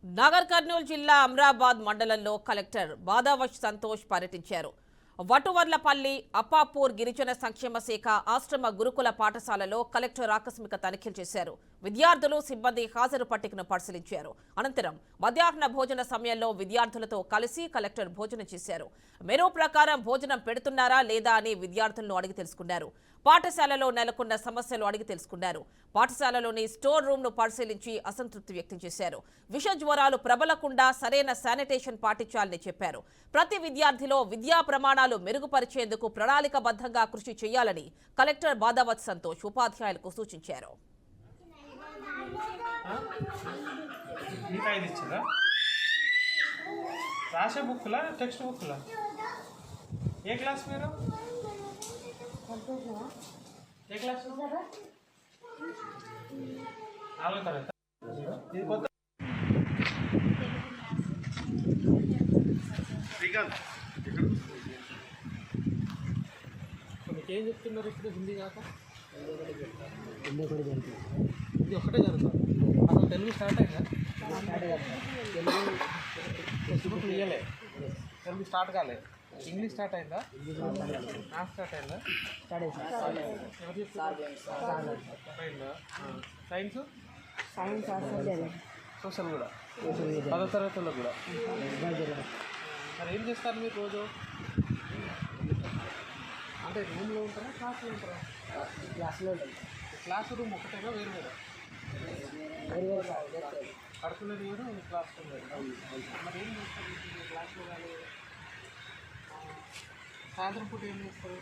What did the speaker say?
నాగర్ కర్నూలు జిల్లా అమ్రాబాద్ మండలంలో కలెక్టర్ బాదావష్ సంతోష్ పర్యటించారు. వటువర్లపల్లి అప్పాపూర్ గిరిజన సంక్షేమ శాఖ ఆశ్రమ గురుకుల పాఠశాలలో కలెక్టర్ ఆకస్మిక తనిఖీలు చేశారు. విద్యార్థులు సిబ్బంది హాజరు పట్టికను పరిశీలించారు. అనంతరం మధ్యాహ్న భోజన సమయంలో విద్యార్థులతో కలిసి కలెక్టర్ భోజనం చేశారు. మెనూ ప్రకారం భోజనం పెడుతున్నారా లేదా అని విద్యార్థులను అడిగి తెలుసుకున్నారు. పాఠశాలలో నెలకొన్న సమస్యలు అడిగి తెలుసుకున్నారు. పాఠశాలలోని స్టోర్ రూమ్ ను పరిశీలించి అసంతృప్తి వ్యక్తం చేశారు. విష జ్వరాలు ప్రబలకుండా సరైన శానిటేషన్ పాటించాలని చెప్పారు. ప్రతి విద్యార్థిలో విద్యా ప్రమాణాలు మెరుగుపరిచేందుకు ప్రణాళికబద్ధంగా కృషి చేయాలని కలెక్టర్ బాదావత్ సంతోష్ ఉపాధ్యాయులకు సూచించారు. ఏ క్లాస్ మీరు? ఏ క్లాస్? 4వ తరగతి. ఇది కొత్త మీకేం చెప్తున్నారు ఇప్పుడు? హిందీ కాక హిందీ ఒకటే జరుగుతుంది. అసలు తెలుగు స్టార్ట్ అయిందా? టెక్స్ట్ బుక్ ఇవ్వలే, తెలుగు స్టార్ట్ కాలేదు. ఇంగ్లీష్ స్టార్ట్ అయిందా? మ్యాథ్స్ స్టార్ట్ అయిందా? ఎవరు చెప్తారు? సైన్స్ సోషల్ కూడా 10వ తరగతుల్లో కూడా. మరి ఏం చేస్తారు మీరు రోజు? అంటే రూమ్లో ఉంటారా, క్లాస్లో ఉంటారా? క్లాస్లో ఉంటారు. క్లాస్ రూమ్ ఒకటేనా వేరు వేరు? పడుకునేది వేరు, క్లాస్లో వేరు. మరి ఏం చేస్తారు క్లాస్లో? కానీ సాయంత్రం పూట ఏం చేస్తారు?